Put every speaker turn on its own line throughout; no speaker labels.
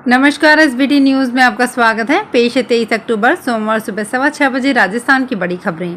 नमस्कार, SBT news में आपका स्वागत है। पेश है 23 अक्टूबर सोमवार सुबह 6:15 बजे राजस्थान की बड़ी खबरें।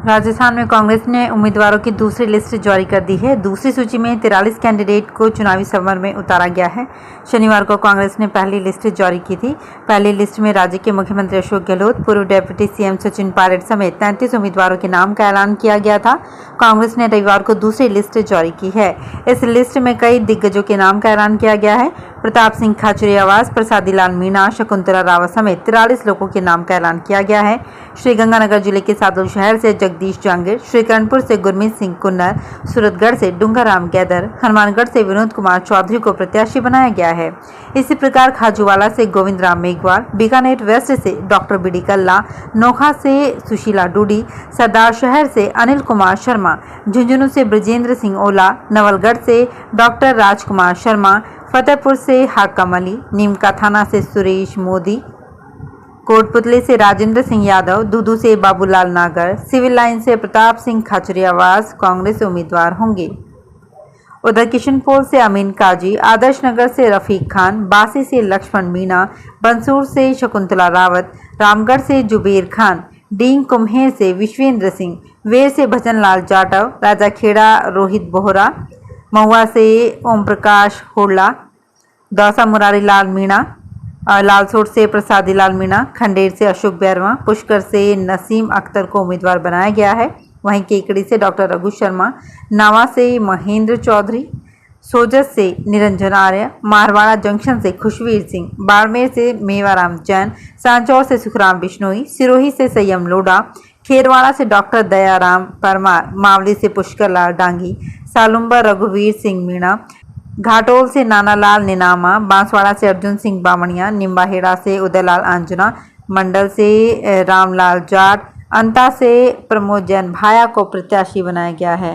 राजस्थान में कांग्रेस ने उम्मीदवारों की दूसरी लिस्ट जारी कर दी है। दूसरी सूची में 43 कैंडिडेट को चुनावी समर में उतारा गया है। शनिवार को कांग्रेस ने पहली लिस्ट जारी की थी। पहली लिस्ट में राज्य के मुख्यमंत्री अशोक गहलोत, पूर्व डिप्टी सीएम सचिन पायलट समेत 33 उम्मीदवारों के नाम का ऐलान किया गया था। कांग्रेस ने रविवार को दूसरी लिस्ट जारी की है। इस लिस्ट में कई दिग्गजों के नाम का ऐलान किया गया है। प्रताप सिंह खाचरियावास, प्रसादी लाल मीणा, शकुंतला रावत समेत 43 लोगों के नाम का ऐलान किया गया है। श्रीगंगानगर जिले के सादुल शहर से जगदीश जांगिर, श्रीकरणपुर से गुरमीत सिंह कुन्नर, सूरतगढ़ से डूंगाराम गैदर, हनुमानगढ़ से विनोद कुमार चौधरी को प्रत्याशी बनाया गया है। इसी प्रकार खाजूवाला से गोविंद राम मेघवाल, बीकानेर वेस्ट से डॉक्टर बीडी कल्ला, नोखा से सुशीला डूडी, सरदार शहर से अनिल कुमार शर्मा, झुंझुनू से ब्रजेंद्र सिंह ओला, नवलगढ़ से डॉक्टर राजकुमार शर्मा, फतेहपुर से हाकम अली, नीमका थाना से सुरेश मोदी, कोटपुतली से राजेंद्र सिंह यादव, दूदू से बाबूलाल नागर, सिविल लाइन से प्रताप सिंह खाचरियावास कांग्रेस उम्मीदवार होंगे। उधर किशनपोल से अमीन काजी, आदर्श नगर से रफीक खान, बासी से लक्ष्मण मीणा, बंसूर से शकुंतला रावत, रामगढ़ से जुबेर खान, डींग कुम्हेर से विश्वेंद्र सिंह, वेर से भजनलाल जाटव, राजाखेड़ा रोहित बोहरा, महुआ से ओम प्रकाश होडला, दौसा मुरारी लाल मीणा, लालसोट से प्रसादी लाल मीणा, खंडेर से अशोक बैरवा, पुष्कर से नसीम अख्तर को उम्मीदवार बनाया गया है। वहीं केकड़ी से डॉक्टर रघु शर्मा, नावा से महेंद्र चौधरी, सोजत से निरंजन आर्य, मारवाड़ा जंक्शन से खुशवीर सिंह, बाड़मेर से मेवाराम जैन, सांचौर से सुखराम बिश्नोई, सिरोही से संयम लोढ़ा, खेरवाड़ा से डॉक्टर दयाराम परमार, मावली से पुष्कर लाल डांगी, सालुम्बा रघुवीर सिंह मीणा, घाटोल से नानालाल निनामा, बांसवाड़ा से अर्जुन सिंह बामणिया, निम्बाहेड़ा से उदयलाल आंजना, मंडल से रामलाल जाट, अंता से प्रमोद जैन भाया को प्रत्याशी बनाया गया है।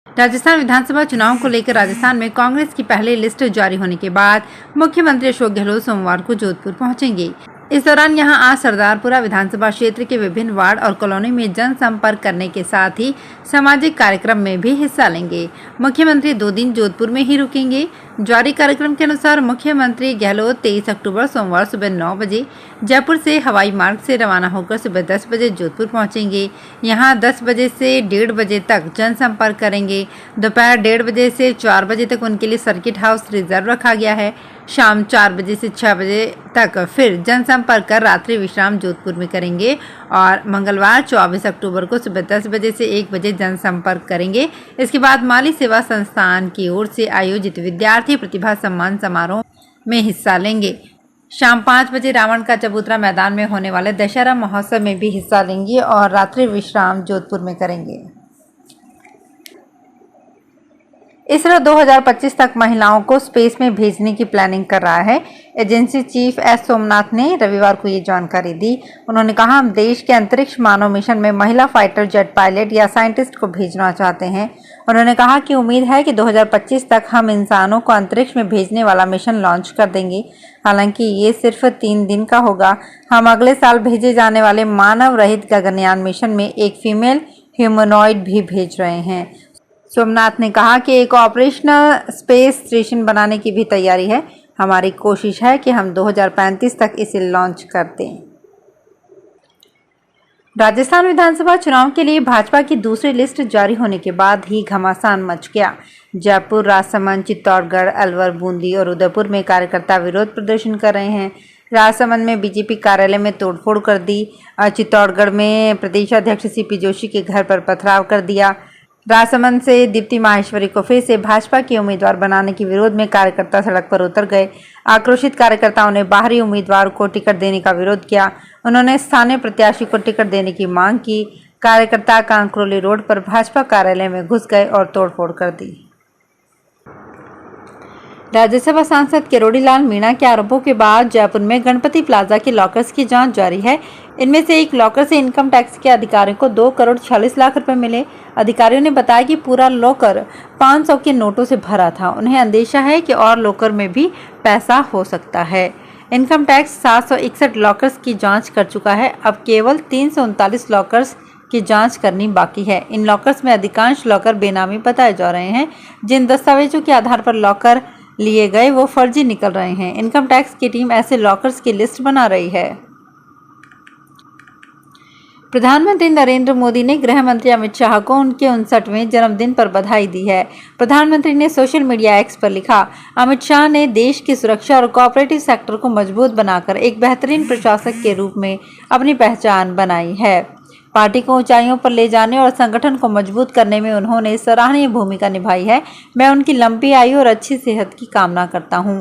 राजस्थान विधानसभा चुनाव को लेकर राजस्थान में कांग्रेस की पहली लिस्ट जारी होने के बाद मुख्यमंत्री अशोक गहलोत सोमवार को जोधपुर पहुंचेंगे। इस दौरान यहां आज सरदारपुरा विधानसभा क्षेत्र के विभिन्न वार्ड और कॉलोनी में जनसंपर्क करने के साथ ही सामाजिक कार्यक्रम में भी हिस्सा लेंगे। मुख्यमंत्री 2 दिन जोधपुर में ही रुकेंगे। जारी कार्यक्रम के अनुसार मुख्यमंत्री गहलोत 23 अक्टूबर सोमवार सुबह 9 बजे जयपुर से हवाई मार्ग से रवाना होकर सुबह 10 बजे जोधपुर पहुंचेंगे। यहां 10 बजे से 1:30 बजे तक जनसंपर्क करेंगे। दोपहर 1:30 बजे से 4 बजे तक उनके लिए सर्किट हाउस रिजर्व रखा गया है। शाम 4 बजे से 6 बजे तक फिर जनसंपर्क कर रात्रि विश्राम जोधपुर में करेंगे और मंगलवार 24 अक्टूबर को सुबह 10 बजे से 1 बजे जनसंपर्क करेंगे। इसके बाद माली सेवा संस्थान की ओर से आयोजित विद्यार्थी प्रतिभा सम्मान समारोह में हिस्सा लेंगे। शाम 5 बजे रावण का चबूतरा मैदान में होने वाले दशहरा महोत्सव में भी हिस्सा लेंगे और रात्रि विश्राम जोधपुर में करेंगे। इसरो 2025 तक महिलाओं को स्पेस में भेजने की प्लानिंग कर रहा है। एजेंसी चीफ एस सोमनाथ ने रविवार को ये जानकारी दी। उन्होंने कहा, हम देश के अंतरिक्ष मानव मिशन में महिला फाइटर जेट पायलट या साइंटिस्ट को भेजना चाहते हैं। उन्होंने कहा कि उम्मीद है कि 2025 तक हम इंसानों को अंतरिक्ष में भेजने वाला मिशन लॉन्च कर देंगे। हालांकि ये सिर्फ 3 दिन का होगा। हम अगले साल भेजे जाने वाले मानव रहित गगनयान मिशन में एक फीमेल ह्यूमनॉइड भी भेज रहे हैं। सोमनाथ ने कहा कि एक ऑपरेशनल स्पेस स्टेशन बनाने की भी तैयारी है। हमारी कोशिश है कि हम 2035 तक इसे लॉन्च कर दें। राजस्थान विधानसभा चुनाव के लिए भाजपा की दूसरी लिस्ट जारी होने के बाद ही घमासान मच गया। जयपुर, राजसमंद, चित्तौड़गढ़, अलवर, बूंदी और उदयपुर में कार्यकर्ता विरोध प्रदर्शन कर रहे हैं। राजसमंद में बीजेपी कार्यालय में तोड़फोड़ कर दी। चित्तौड़गढ़ में प्रदेशाध्यक्ष सीपी जोशी के घर पर पथराव कर दिया। राजसमंद से दीप्ति माहेश्वरी को फिर से भाजपा के उम्मीदवार बनाने के विरोध में कार्यकर्ता सड़क पर उतर गए। आक्रोशित कार्यकर्ताओं ने बाहरी उम्मीदवार को टिकट देने का विरोध किया। उन्होंने स्थानीय प्रत्याशी को टिकट देने की मांग की। कार्यकर्ता कांकरोली रोड पर भाजपा कार्यालय में घुस गए और तोड़फोड़ कर दी। राज्यसभा सांसद किरोड़ी लाल मीणा के आरोपों के बाद जयपुर में गणपति प्लाजा के लॉकर्स की जांच जारी है। इनमें से एक लॉकर से इनकम टैक्स के अधिकारियों को 2 करोड़ 46 लाख रुपए मिले। अधिकारियों ने बताया कि पूरा लॉकर 500 के नोटों से भरा था। उन्हें अंदेशा है कि और लॉकर में भी पैसा हो सकता है। इनकम टैक्स 761 लॉकर्स की जांच कर चुका है। अब केवल 339 लॉकर्स की जांच करनी बाकी है। इन लॉकर्स में अधिकांश लॉकर बेनामी बताए जा रहे हैं। जिन दस्तावेजों के आधार पर लॉकर लिए गए वो फर्जी निकल रहे हैं। इनकम टैक्स की टीम ऐसे लॉकर्स की लिस्ट बना रही है। प्रधानमंत्री नरेंद्र मोदी ने गृह मंत्री अमित शाह को उनके 59वें जन्मदिन पर बधाई दी है। प्रधानमंत्री ने सोशल मीडिया एक्स पर लिखा, अमित शाह ने देश की सुरक्षा और कोऑपरेटिव सेक्टर को मजबूत बनाकर एक बेहतरीन प्रशासक के रूप में अपनी पहचान बनाई है। पार्टी को ऊंचाइयों पर ले जाने और संगठन को मजबूत करने में उन्होंने सराहनीय भूमिका निभाई है। मैं उनकी लंबी आयु और अच्छी सेहत की कामना करता हूं।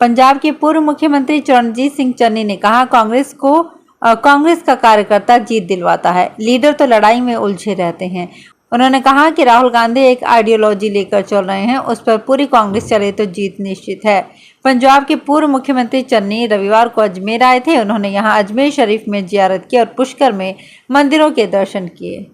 पंजाब के पूर्व मुख्यमंत्री चरणजीत सिंह चन्नी ने कहा, कांग्रेस का कार्यकर्ता जीत दिलवाता है, लीडर तो लड़ाई में उलझे रहते हैं। उन्होंने कहा कि राहुल गांधी एक आइडियोलॉजी लेकर चल रहे हैं, उस पर पूरी कांग्रेस चले तो जीत निश्चित है। पंजाब के पूर्व मुख्यमंत्री चन्नी रविवार को अजमेर आए थे। उन्होंने यहां अजमेर शरीफ में जियारत की और पुष्कर में मंदिरों के दर्शन किए।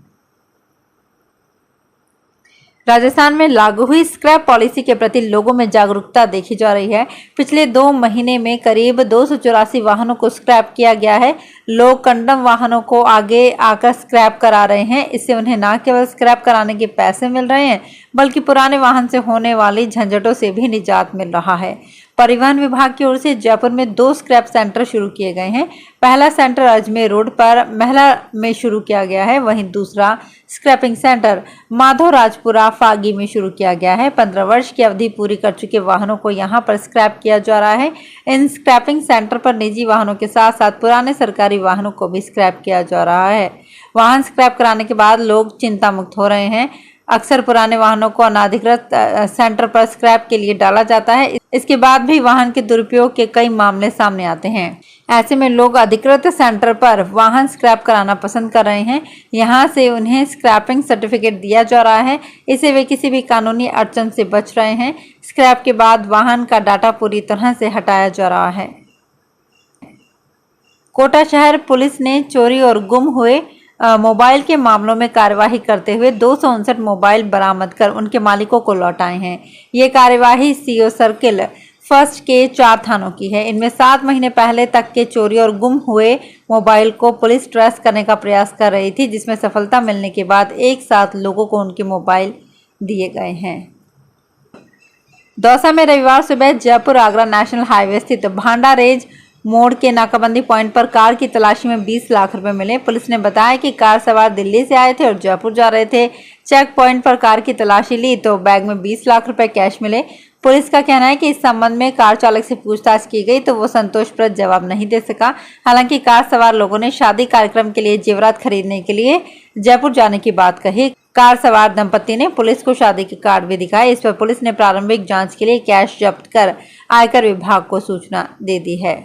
राजस्थान में लागू हुई स्क्रैप पॉलिसी के प्रति लोगों में जागरूकता देखी जा रही है। पिछले 2 महीने में करीब 284 वाहनों को स्क्रैप किया गया है। लोग कंडम वाहनों को आगे आकर स्क्रैप करा रहे हैं। इससे उन्हें न केवल स्क्रैप कराने के पैसे मिल रहे हैं, बल्कि पुराने वाहन से होने वाली झंझटों से भी निजात मिल रहा है। परिवहन विभाग की ओर से जयपुर में 2 स्क्रैप सेंटर शुरू किए गए हैं। पहला सेंटर अजमेर रोड पर महला में शुरू किया गया है, वहीं दूसरा स्क्रैपिंग सेंटर माधोराजपुरा फागी में शुरू किया गया है। 15 वर्ष की अवधि पूरी कर चुके वाहनों को यहां पर स्क्रैप किया जा रहा है। इन स्क्रैपिंग सेंटर पर निजी वाहनों के साथ साथ पुराने सरकारी वाहनों को भी स्क्रैप किया जा रहा है। वाहन स्क्रैप कराने के बाद लोग चिंता मुक्त हो रहे हैं। अक्सर पुराने वाहनों को अनाधिकृत सेंटर पर स्क्रैप के लिए डाला जाता है। इसके बाद भी वाहन के दुरुपयोग के कई मामले सामने आते हैं। ऐसे में लोग अधिकृत सेंटर पर वाहन स्क्रैप कराना पसंद कर रहे हैं। यहां से उन्हें स्क्रैपिंग सर्टिफिकेट दिया जा रहा है। इससे वे किसी भी कानूनी अड़चन से बच रहे हैं। स्क्रैप के बाद वाहन का डाटा पूरी तरह से हटाया जा रहा है। कोटा शहर पुलिस ने चोरी और गुम हुए मोबाइल के मामलों में कार्यवाही करते हुए 259 मोबाइल बरामद कर उनके मालिकों को लौटाए हैं। ये कार्यवाही सीओ सर्किल फर्स्ट के 4 थानों की है। इनमें 7 महीने पहले तक के चोरी और गुम हुए मोबाइल को पुलिस ट्रेस करने का प्रयास कर रही थी, जिसमें सफलता मिलने के बाद एक साथ लोगों को उनके मोबाइल दिए गए हैं। दौसा में रविवार सुबह जयपुर आगरा नेशनल हाईवे स्थित भांडा रेंज मोड़ के नाकाबंदी पॉइंट पर कार की तलाशी में 20 लाख रुपए मिले। पुलिस ने बताया कि कार सवार दिल्ली से आए थे और जयपुर जा रहे थे। चेक पॉइंट पर कार की तलाशी ली तो बैग में 20 लाख रुपए कैश मिले। पुलिस का कहना है कि इस संबंध में कार चालक से पूछताछ की गई तो वो संतोषप्रद जवाब नहीं दे सका। हालांकि कार सवार लोगों ने शादी कार्यक्रम के लिए जेवरात खरीदने के लिए जयपुर जाने की बात कही। कार सवार दंपति ने पुलिस को शादी के कार्ड भी दिखाए। इस पर पुलिस ने प्रारंभिक जांच के लिए कैश जब्त कर आयकर विभाग को सूचना दे दी है।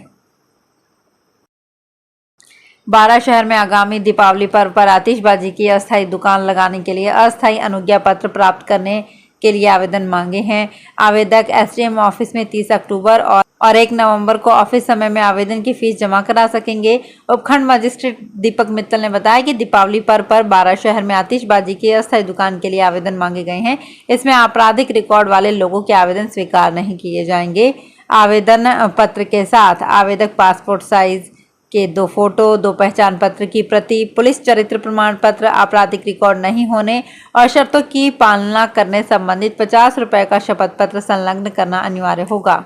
बारा शहर में आगामी दीपावली पर्व पर आतिशबाजी की अस्थायी दुकान लगाने के लिए अस्थायी अनुज्ञा पत्र प्राप्त करने के लिए आवेदन मांगे हैं। आवेदक एसडीएम ऑफिस में 30 अक्टूबर और 1 नवंबर को ऑफिस समय में आवेदन की फीस जमा करा सकेंगे। उपखंड मजिस्ट्रेट दीपक मित्तल ने बताया कि दीपावली पर्व पर बारा शहर में आतिशबाजी की अस्थायी दुकान के लिए आवेदन मांगे गए हैं। इसमें आपराधिक रिकॉर्ड वाले लोगों के आवेदन स्वीकार नहीं किए जाएंगे। आवेदन पत्र के साथ आवेदक पासपोर्ट साइज के 2 फोटो, 2 पहचान पत्र की प्रति, पुलिस चरित्र प्रमाण पत्र, आपराधिक रिकॉर्ड नहीं होने और शर्तों की पालना करने संबंधित 50 रुपए का शपथ पत्र संलग्न करना अनिवार्य होगा।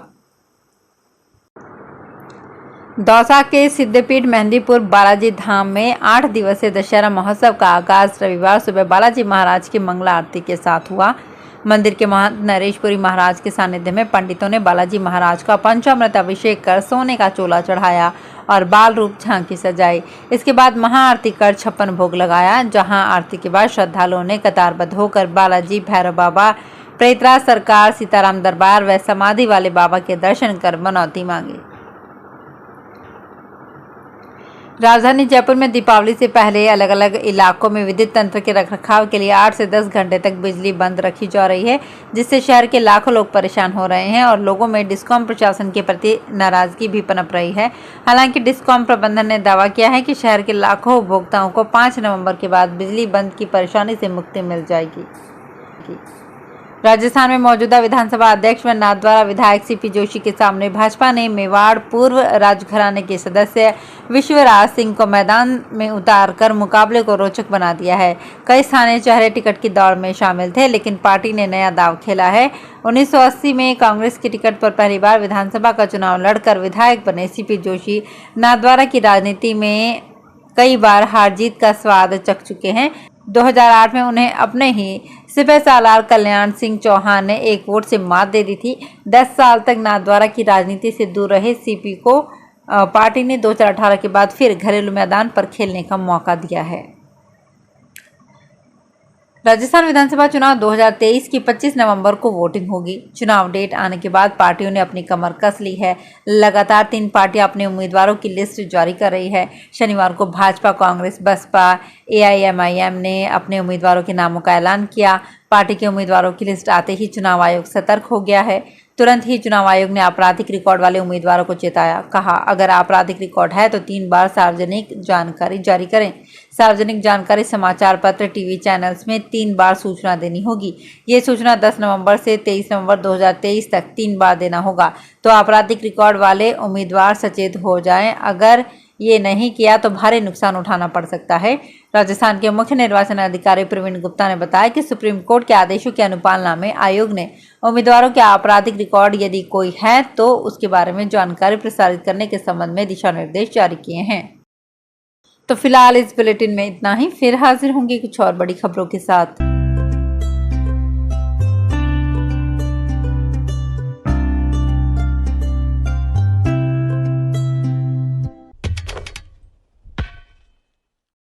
दौसा के सिद्धपीठ मेहंदीपुर बालाजी धाम में 8 दिवसीय दशहरा महोत्सव का आगाज रविवार सुबह बालाजी महाराज की मंगला आरती के साथ हुआ। मंदिर के महंत नरेशपुरी महाराज के सानिध्य में पंडितों ने बालाजी महाराज का पंचामृत अभिषेक कर सोने का चोला चढ़ाया और बाल रूप झांकी सजाई। इसके बाद महाआरती कर 56 भोग लगाया। जहां आरती के बाद श्रद्धालुओं ने कतारबद्ध होकर बालाजी, भैरव बाबा, प्रेतराज सरकार, सीताराम दरबार व समाधि वाले बाबा के दर्शन कर मनौती मांगी। राजधानी जयपुर में दीपावली से पहले अलग अलग इलाकों में विद्युत तंत्र के रखरखाव के लिए 8 से 10 घंटे तक बिजली बंद रखी जा रही है, जिससे शहर के लाखों लोग परेशान हो रहे हैं और लोगों में डिस्कॉम प्रशासन के प्रति नाराजगी भी पनप रही है। हालांकि डिस्कॉम प्रबंधन ने दावा किया है कि शहर के लाखों उपभोक्ताओं को 5 नवंबर के बाद बिजली बंद की परेशानी से मुक्ति मिल जाएगी। राजस्थान में मौजूदा विधानसभा अध्यक्ष व नाथद्वारा विधायक सीपी जोशी के सामने भाजपा ने मेवाड़ पूर्व राजघराने के सदस्य विश्वराज सिंह को मैदान में उतारकर मुकाबले को रोचक बना दिया है। कई स्थानीय चेहरे टिकट की दौड़ में शामिल थे, लेकिन पार्टी ने नया दांव खेला है। 1980 में कांग्रेस की टिकट पर पहली बार विधानसभा का चुनाव लड़कर विधायक बने सीपी जोशी नाथद्वारा की राजनीति में कई बार हार जीत का स्वाद चख चुके हैं। 2008 में उन्हें अपने ही सिपह सालार कल्याण सिंह चौहान ने एक वोट से मात दे दी थी। 10 साल तक नाथद्वारा की राजनीति से दूर रहे सीपी को पार्टी ने 2018 के बाद फिर घरेलू मैदान पर खेलने का मौका दिया है। राजस्थान विधानसभा चुनाव 2023 की 25 नवंबर को वोटिंग होगी। चुनाव डेट आने के बाद पार्टियों ने अपनी कमर कस ली है। लगातार 3 पार्टियां अपने उम्मीदवारों की लिस्ट जारी कर रही है। शनिवार को भाजपा, कांग्रेस, बसपा, AIMIM ने अपने उम्मीदवारों के नामों का ऐलान किया। पार्टी के उम्मीदवारों की लिस्ट आते ही चुनाव आयोग सतर्क हो गया है। तुरंत ही चुनाव आयोग ने आपराधिक रिकॉर्ड वाले उम्मीदवारों को चेताया। कहा, अगर आपराधिक रिकॉर्ड है तो 3 बार सार्वजनिक जानकारी जारी करें। सार्वजनिक जानकारी समाचार पत्र, टीवी चैनल्स में 3 बार सूचना देनी होगी। ये सूचना 10 नवंबर से 23 नवंबर 2023 तक 3 बार देना होगा। तो आपराधिक रिकॉर्ड वाले उम्मीदवार सचेत हो जाएं। अगर ये नहीं किया तो भारी नुकसान उठाना पड़ सकता है। राजस्थान के मुख्य निर्वाचन अधिकारी प्रवीण गुप्ता ने बताया कि सुप्रीम कोर्ट के आदेशों की अनुपालना में आयोग ने उम्मीदवारों के आपराधिक रिकॉर्ड यदि कोई है तो उसके बारे में जानकारी प्रसारित करने के संबंध में दिशा निर्देश जारी किए हैं। तो फिलहाल इस बुलेटिन में इतना ही। फिर हाजिर होंगे कुछ और बड़ी खबरों के साथ।